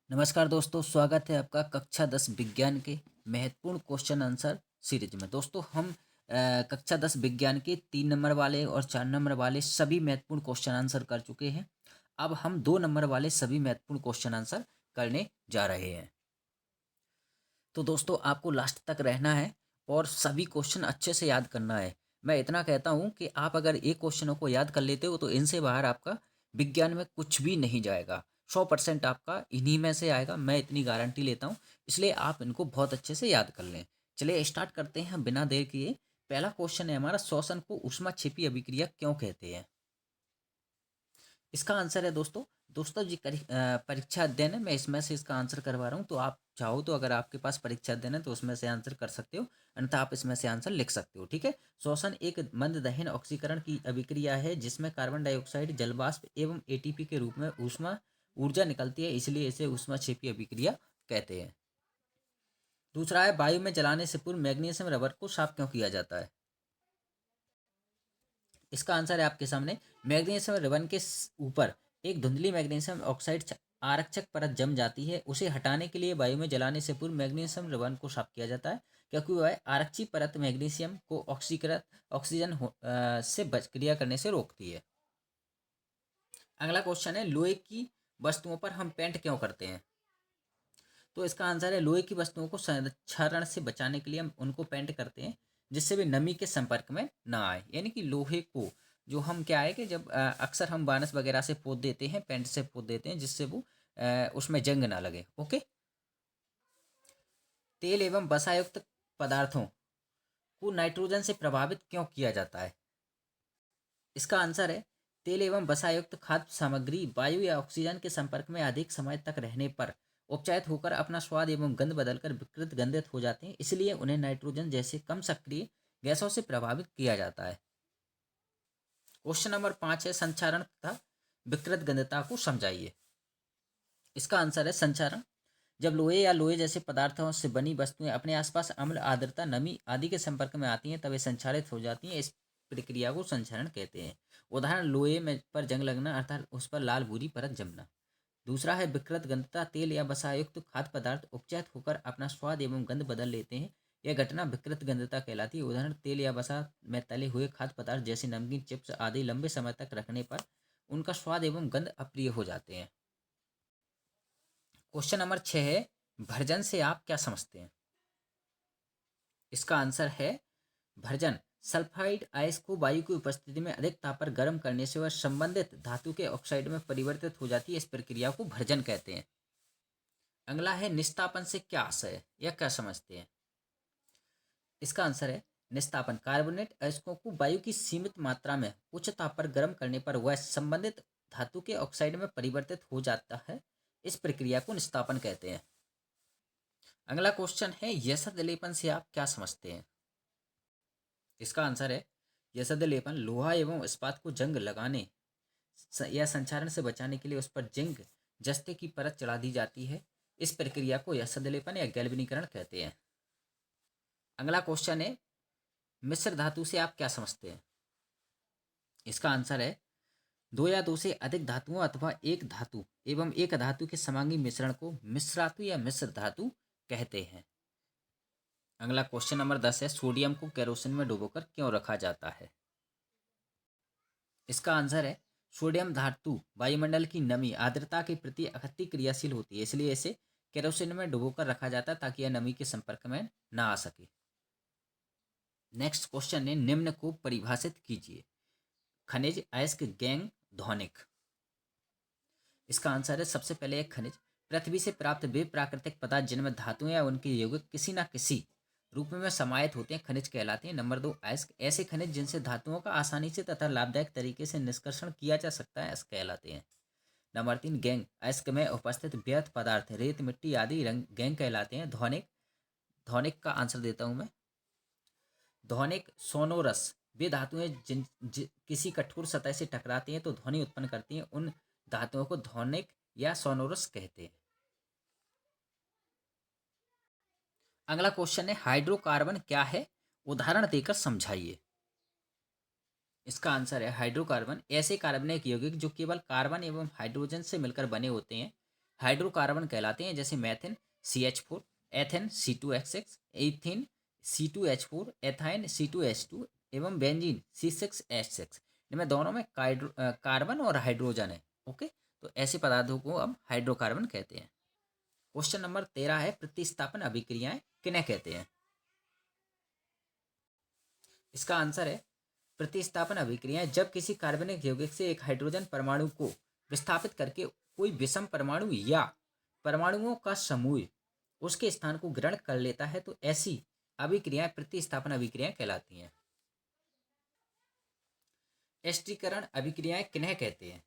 नमस्कार दोस्तों, स्वागत है आपका कक्षा 10 विज्ञान के महत्वपूर्ण क्वेश्चन आंसर सीरीज में। दोस्तों हम कक्षा 10 विज्ञान के 3 नंबर वाले और 4 नंबर वाले सभी महत्वपूर्ण क्वेश्चन आंसर कर चुके हैं। अब हम 2 नंबर वाले सभी महत्वपूर्ण क्वेश्चन आंसर करने जा रहे हैं। तो दोस्तों आपको लास्ट तक रहना है और सभी क्वेश्चन अच्छे से याद करना है। मैं इतना कहता हूँ कि आप अगर एक क्वेश्चनों को याद कर लेते हो तो इनसे बाहर आपका विज्ञान में कुछ भी नहीं जाएगा। 100% आपका इन्हीं में से आएगा, मैं इतनी गारंटी लेता हूँ। इसलिए आप इनको बहुत अच्छे से याद कर लें। चलिए स्टार्ट करते हैं बिना देर किए। पहला क्वेश्चन है हमारा, श्वसन को ऊष्माक्षेपी अभिक्रिया क्यों कहते हैं? इसका आंसर है दोस्तों, जी परीक्षा अध्ययन है, मैं इसमें से इसका आंसर करवा रहा हूँ। तो आप चाहो तो अगर आपके पास परीक्षा अध्ययन है तो उसमें से आंसर कर सकते हो, अन्यथा आप इसमें से आंसर लिख सकते हो। ठीक है। श्वसन एक मंद दहन ऑक्सीकरण की अभिक्रिया है जिसमें कार्बन डाइऑक्साइड जलवाष्प एवं एटीपी के रूप में ऊष्मा ऊर्जा निकलती है, इसलिए इसे ऊष्माक्षेपी अभिक्रिया कहते हैं। दूसरा है, वायु में जलाने से पूर्व मैग्नीशियम रबर को साफ क्यों किया जाता है? इसका आंसर है आपके सामने। मैग्नीशियम रिबन के ऊपर एक धुंधली मैग्नीशियम ऑक्साइड आरक्षक परत जम जाती है, उसे हटाने के लिए वायु में जलाने से पूर्व मैग्नीशियम रिबन को साफ किया जाता है, क्योंकि वह आरक्षी परत मैग्नीशियम को ऑक्सीजन से क्रिया करने से रोकती है। अगला क्वेश्चन है, लोहे की वस्तुओं पर हम पेंट क्यों करते हैं? तो इसका आंसर है, लोहे की वस्तुओं को क्षरण से बचाने के लिए हम उनको पेंट करते हैं, जिससे वे नमी के संपर्क में ना आए। यानी कि लोहे को जो हम क्या है कि जब अक्सर हम वार्निश वगैरह से पोत देते हैं, पेंट से पोत देते हैं, जिससे वो उसमें जंग ना लगे। ओके। तेल एवं वसायुक्त पदार्थों को नाइट्रोजन से प्रभावित क्यों किया जाता है? इसका आंसर है, तेल एवं वसायुक्त खाद्य सामग्री वायु या ऑक्सीजन के संपर्क में अधिक समय तक रहने पर उपचायित होकर अपना स्वाद एवं गंध बदलकर विकृत गंधित हो जाते हैं, इसलिए उन्हें नाइट्रोजन जैसे कम सक्रिय गैसों से प्रभावित किया जाता है। क्वेश्चन नंबर 5 है, संचारण तथा विकृत गंधता को समझाइए। इसका आंसर है, संचारण जब लोहे या लोहे जैसे पदार्थों से बनी वस्तुएं अपने आसपास अम्ल, आर्द्रता, नमी आदि के संपर्क में आती हैं तब वे संक्षारित हो जाती हैं। इस प्रक्रिया को संचारण कहते हैं। उदाहरण, लोहे में पर जंग लगना अर्थात उस पर लाल भूरी परत जमना। दूसरा है विकृत गंधता, तेल या वसायुक्त खाद्य पदार्थ उपचायित होकर अपना स्वाद एवं गंध बदल लेते हैं, यह घटना विकृत गंधता कहलाती है। उदाहरण, तेल या वसा में तले हुए खाद्य पदार्थ जैसे नमकीन, चिप्स आदि लंबे समय तक रखने पर उनका स्वाद एवं गंध अप्रिय हो जाते हैं। क्वेश्चन नंबर 6 है, भर्जन से आप क्या समझते हैं? इसका आंसर है, भर्जन सल्फाइड आयस को वायु की उपस्थिति में अधिक ताप पर गर्म करने से वह संबंधित धातु के ऑक्साइड में परिवर्तित हो जाती है, इस प्रक्रिया को भर्जन कहते हैं। अगला है, निस्तापन से क्या आशय है या क्या समझते हैं? इसका आंसर है, निस्तापन कार्बोनेट अयस्कों को वायु की सीमित मात्रा में उच्च ताप पर गर्म करने पर वह संबंधित धातु के ऑक्साइड में परिवर्तित हो जाता है, इस प्रक्रिया को निस्तापन कहते हैं। अगला क्वेश्चन है, यशद लेपन से आप क्या समझते हैं? इसका आंसर है, यशद लेपन लोहा एवं इस्पात को जंग लगाने या संचारण से बचाने के लिए उस पर जिंक जस्ते की परत चढ़ा दी जाती है, इस प्रक्रिया को यशद लेपन या गैल्वेनीकरण कहते हैं। अगला क्वेश्चन है, मिश्र धातु से आप क्या समझते हैं? इसका आंसर है, दो या दो से अधिक धातुओं अथवा एक धातु एवं एक धातु के समांगी मिश्रण को मिश्रातु या मिश्र धातु कहते हैं। अगला क्वेश्चन नंबर 10 है, सोडियम को केरोसिन में डुबोकर क्यों रखा जाता है? इसका आंसर है, सोडियम धातु वायुमंडल की नमी, आर्द्रता के प्रति अति क्रियाशील होती है, इसलिए इसे केरोसिन में डुबोकर रखा जाता है ताकि यह नमी के संपर्क में ना आ सके। नेक्स्ट क्वेश्चन है, निम्न को परिभाषित कीजिए। खनिज, अयस्क, गैंग, ध्वनिक। इसका आंसर है, सबसे पहले एक खनिज पृथ्वी से प्राप्त वे प्राकृतिक पदार्थ जिनमें धातुएं या उनके यौगिक किसी न किसी रूप में समाहित होते हैं, खनिज कहलाते हैं। नंबर 2, अयस्क ऐसे खनिज जिनसे धातुओं का आसानी से तथा लाभदायक तरीके से निष्कर्षण किया जा सकता है, अयस्क कहलाते हैं। नंबर 3, गैंग अयस्क में उपस्थित व्यर्थ पदार्थ, रेत, मिट्टी आदि रंग गैंग कहलाते हैं। ध्वनिक, ध्वनिक का आंसर देता हूं मैं। ध्वनिक सोनोरस वे धातुएं किसी कठोर सतह से टकराती हैं तो ध्वनि उत्पन्न करती हैं, उन धातुओं को ध्वनिक या सोनोरस कहते हैं। अगला क्वेश्चन है, हाइड्रोकार्बन क्या है, उदाहरण देकर समझाइए। इसका आंसर है, हाइड्रोकार्बन ऐसे कार्बनिक यौगिक जो केवल कार्बन एवं हाइड्रोजन से मिलकर बने होते हैं, हाइड्रोकार्बन कहलाते हैं, जैसे मैथिन CH4, ethane C2H6, ethene C2H4, ethyne C2H2 एवं बेंजीन C6H6। इनमें दोनों में कार्बन और हाइड्रोजन है। ओके, तो ऐसे पदार्थों को अब हाइड्रोकार्बन कहते हैं। क्वेश्चन नंबर 13 है, प्रतिस्थापन अभिक्रियाएं किन्हें कहते हैं? इसका आंसर है, प्रतिस्थापन अभिक्रियाएं जब किसी कार्बनिक यौगिक से एक हाइड्रोजन परमाणु को विस्थापित करके कोई विषम परमाणु या परमाणुओं का समूह उसके स्थान को ग्रहण कर लेता है, तो ऐसी अभिक्रियाएं प्रतिस्थापन अभिक्रियाएं कहलाती हैं। एस्टीकरण अभिक्रियाएं किन्हें कहते हैं?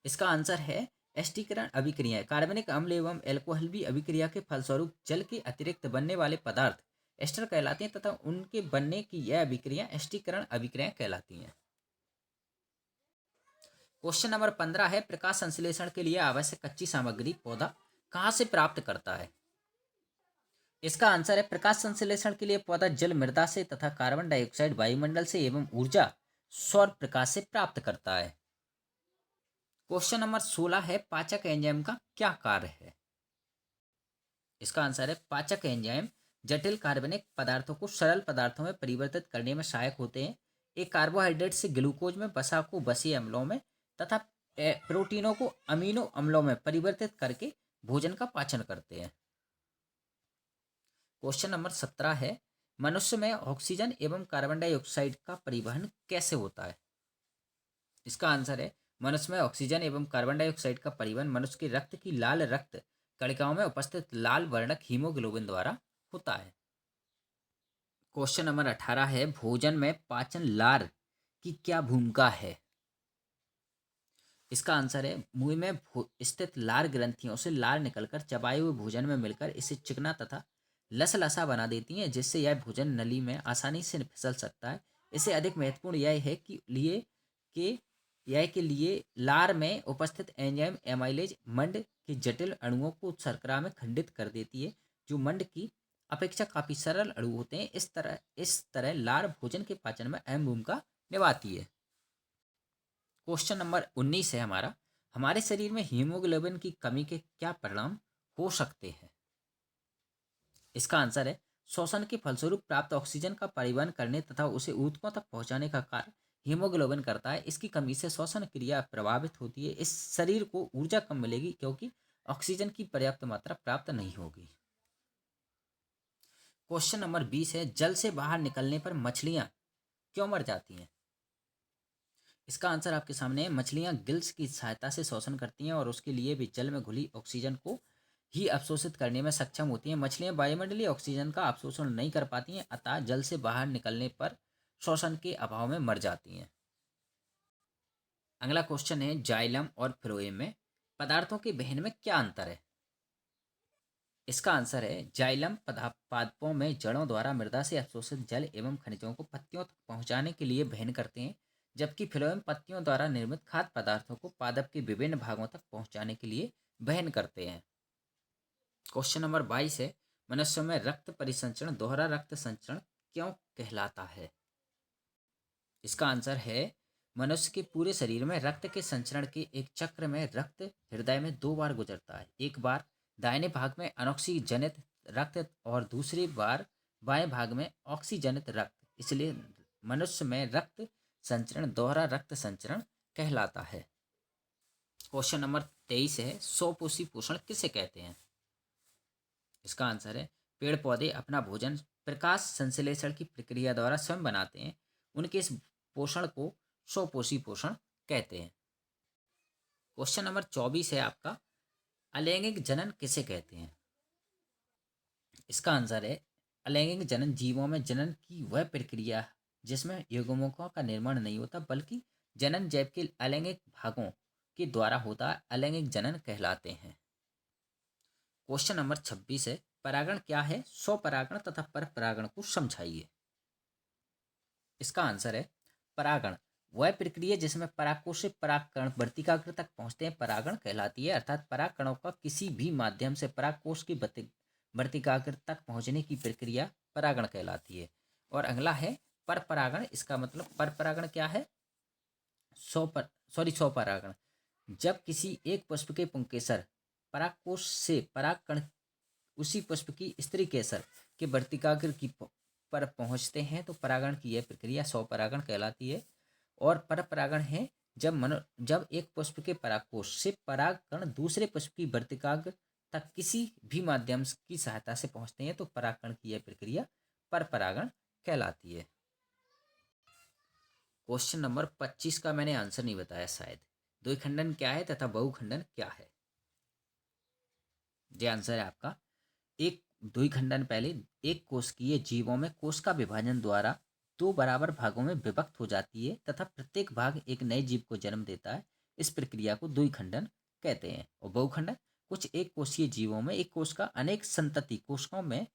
इसका आंसर है, एस्टीकरण अभिक्रियाएं कार्बनिक अम्ल एवं एल्कोहल भी अभिक्रिया के फलस्वरूप जल के अतिरिक्त बनने वाले पदार्थ एस्टर कहलाते हैं तथा उनके बनने की यह अभिक्रिया एस्टीकरण अभिक्रिया कहलाती हैं। क्वेश्चन नंबर 15 है, प्रकाश संश्लेषण के लिए आवश्यक कच्ची सामग्री पौधा कहाँ से प्राप्त करता है? इसका आंसर है, प्रकाश संश्लेषण के लिए पौधा जल मृदा से तथा कार्बन डाइऑक्साइड वायुमंडल से एवं ऊर्जा सौर प्रकाश से प्राप्त करता है। क्वेश्चन नंबर 16 है, पाचक एंजाइम का क्या कार्य है? इसका आंसर है, पाचक एंजाइम जटिल कार्बनिक पदार्थों को सरल पदार्थों में परिवर्तित करने में सहायक होते हैं। एक कार्बोहाइड्रेट से ग्लूकोज में, वसा को बसीय अम्लों में तथा प्रोटीनों को अमीनो अम्लों में परिवर्तित करके भोजन का पाचन करते हैं। क्वेश्चन नंबर 17 है, मनुष्य में ऑक्सीजन एवं कार्बन डाइऑक्साइड का परिवहन कैसे होता है? इसका आंसर है, मनुष्य में ऑक्सीजन एवं कार्बन डाइऑक्साइड का परिवहन मनुष्य के रक्त की लाल रक्त कणिकाओं में उपस्थित लाल वर्णक हीमोग्लोबिन द्वारा होता है। क्वेश्चन नंबर 18 है, भोजन में पाचन लार की क्या भूमिका है? इसका आंसर है, मुंह में स्थित लार ग्रंथियों से लार निकलकर चबाए हुए भोजन में मिलकर इसे चिकना तथा लसलसा बना देती हैं, जिससे यह भोजन नली में आसानी से फिसल सकता है। इसे अधिक महत्वपूर्ण यह है कि लिए लार में उपस्थित एंजाइम एमाइलेज मंड के जटिल अणुओं को शर्करा में खंडित कर देती है, जो मंड की अपेक्षा काफी सरल अणु होते हैं। इस तरह लार भोजन के पाचन में अहम भूमिका निभाती है। क्वेश्चन नंबर 19 है हमारा, हमारे शरीर में हीमोग्लोबिन की कमी के क्या परिणाम हो सकते हैं? इसका आंसर है, श्वसन के फलस्वरूप प्राप्त ऑक्सीजन का परिवहन करने तथा उसे ऊतकों तक पहुंचाने का कार्य हीमोग्लोबिन करता है। इसकी कमी से श्वसन क्रिया प्रभावित होती है। इस शरीर को ऊर्जा कम मिलेगी क्योंकि ऑक्सीजन की पर्याप्त मात्रा प्राप्त नहीं होगी। क्वेश्चन नंबर 20 है, जल से बाहर निकलने पर मछलियां क्यों मर जाती हैं? इसका आंसर आपके सामने है, मछलियां गिल्स की सहायता से श्वसन करती हैं और उसके लिए भी जल में घुली ऑक्सीजन को ही अवशोषित करने में सक्षम होती हैं। मछलियां वायुमंडलीय ऑक्सीजन का अवशोषण नहीं कर पाती हैं, अतः जल से बाहर निकलने पर श्वसन के अभाव में मर जाती हैं। अगला क्वेश्चन है, जाइलम और फ्लोएम में पदार्थों के वहन में क्या अंतर है? इसका आंसर है, जाइलम पादपों में जड़ों द्वारा मृदा से अवशोषित जल एवं खनिजों को पत्तियों तक पहुंचाने के लिए वहन करते हैं, जबकि फ्लोएम पत्तियों द्वारा निर्मित खाद्य पदार्थों को पादप के विभिन्न भागों तक पहुंचाने के लिए वहन करते हैं। क्वेश्चन नंबर 22 है, मनुष्य में रक्त परिसंचरण दोहरा रक्त संचरण क्यों कहलाता है? इसका आंसर है, मनुष्य के पूरे शरीर में रक्त के संचरण के एक चक्र में रक्त हृदय में 2 बार गुजरता है। एक बार दाहिने भाग में अनॉक्सीजनित रक्त और दूसरी बार बाएं भाग में ऑक्सीजनित रक्त, इसलिए मनुष्य में रक्त संचरण दोहरा रक्त संचरण कहलाता है। क्वेश्चन नंबर 23 है, स्वपोषी पोषण किसे कहते हैं? इसका आंसर है, पेड़ पौधे अपना भोजन प्रकाश संश्लेषण की प्रक्रिया द्वारा स्वयं बनाते हैं। उनके इस पोषण को स्वपोषी पोषण कहते हैं। क्वेश्चन नंबर 24 है आपका, अलैंगिक जनन किसे कहते हैं? इसका आंसर है, अलैंगिक जनन जीवों में जनन की वह प्रक्रिया जिसमें युग्मकों का निर्माण नहीं होता, बल्कि जनन जैव के अलैंगिक भागों के द्वारा होता है, अलैंगिक जनन कहलाते हैं। क्वेश्चन नंबर 26 है, परागण क्या है? स्वपरागण तथा परपरागण को समझाइए। इसका आंसर है, परागण वह प्रक्रिया जिसमें परागकोश से परागकण वर्तिकाग्र तक पहुंचते हैं, परागण कहलाती है। अर्थात परागकणों का किसी भी माध्यम से परागकोश की वर्तिकाग्र तक पहुंचने की प्रक्रिया परागण कहलाती है। और अगला है परपरागण। इसका मतलब परपरागण क्या है? स्वपरागण जब किसी एक पुष्प के पुंकेसर परागकोश से परागकण उसी पुष्प की स्त्री केसर के वर्तिकाग्र की पर पहुंचते हैं तो परागण की यह प्रक्रिया स्वपरागण कहलाती है। और परपरागण है जब एक पुष्प के परागकोश से परागकण दूसरे पुष्प की वर्तिकाग्र तक किसी भी माध्यम की सहायता से पहुंचते हैं तो परागकण की यह प्रक्रिया परपरागण कहलाती है। क्वेश्चन नंबर 25 का मैंने आंसर नहीं बताया शायद। द्विखंडन क्या है तथा बहुखंडन क्या है? ये आंसर है आपका। एक द्विखंडन पहले एक कोशिकीय जीवों में कोश का विभाजन द्वारा दो बराबर भागों में विभक्त हो जाती है तथा प्रत्येक भाग एक नए जीव को जन्म देता है। इस प्रक्रिया को द्विखंडन कहते हैं। और बहुखंडन कुछ एक कोशीय जीवों में एक कोश का अनेक संतति कोशिकाओं में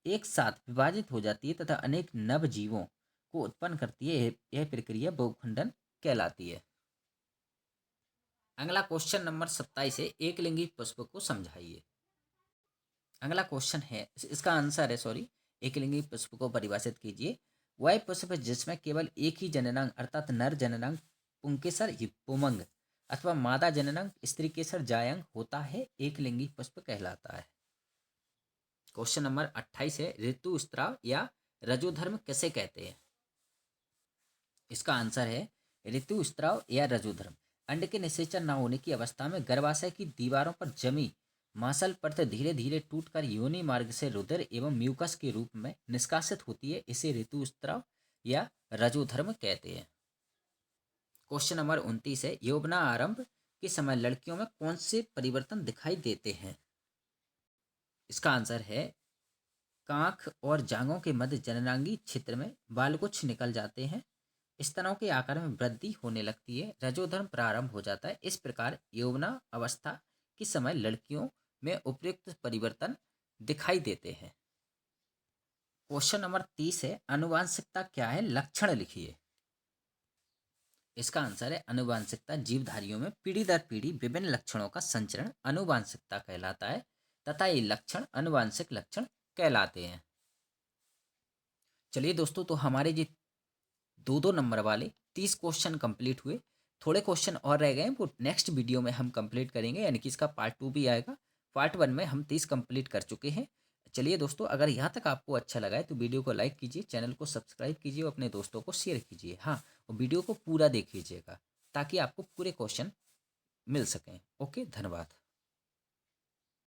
एक साथ विभाजित हो जाती है तथा अनेक नव जीवों को उत्पन्न करती है। यह प्रक्रिया बहुखंडन कहलाती है। अगला क्वेश्चन नंबर 27 है, एक लिंगी पुष्प को समझाइए। अगला क्वेश्चन है, इसका आंसर है सॉरी, एक लिंगी पुष्प को परिभाषित कीजिए। वह पुष्प जिसमें केवल एक ही जननांग अर्थात नर जननांग पुंकेसर पुमंग अथवा मादा जननांग स्त्रीकेसर जायंग होता है एक लिंगी पुष्प कहलाता है। क्वेश्चन नंबर 28 है, ऋतुस्राव या रजोधर्म किसे कहते हैं? इसका आंसर है ऋतुस्राव या रजोधर्म अंड के निषेचन न होने की अवस्था में गर्भाशय की दीवारों पर जमी मांसल परत धीरे धीरे टूटकर योनि मार्ग से रुधिर एवं म्यूकस के रूप में निष्कासित होती है। इसे ऋतुस्राव या रजोधर्म कहते हैं। क्वेश्चन नंबर 29 है, यौवना आरंभ के समय लड़कियों में कौन से परिवर्तन दिखाई देते हैं? इसका आंसर है कांख और जांघों के मध्य जननांगी क्षेत्र में बालकुछ निकल जाते हैं। स्तनों के आकार में वृद्धि होने लगती है। रजोधर्म प्रारंभ हो जाता है। इस प्रकार यौवना अवस्था के समय लड़कियों में उपयुक्त परिवर्तन दिखाई देते हैं। क्वेश्चन नंबर 30 है, आनुवांशिकता क्या है, लक्षण लिखिए। इसका आंसर है आनुवांशिकता जीवधारियों में पीढ़ी दर पीढ़ी विभिन्न लक्षणों का संचरण आनुवांशिकता कहलाता है तथा ये लक्षण आनुवांशिक लक्षण कहलाते हैं। चलिए दोस्तों, तो हमारे ये दो नंबर वाले 30 क्वेश्चन कंप्लीट हुए। थोड़े क्वेश्चन और रह गए हैं, वो नेक्स्ट वीडियो में हम कंप्लीट करेंगे, यानी कि इसका पार्ट 2 भी आएगा। पार्ट 1 में हम 30 कंप्लीट कर चुके हैं। चलिए दोस्तों, अगर यहाँ तक आपको अच्छा लगा है तो वीडियो को लाइक कीजिए, चैनल को सब्सक्राइब कीजिए और अपने दोस्तों को शेयर कीजिए। हाँ, और वीडियो को पूरा देखिएगा ताकि आपको पूरे क्वेश्चन मिल सकें। ओके, धन्यवाद।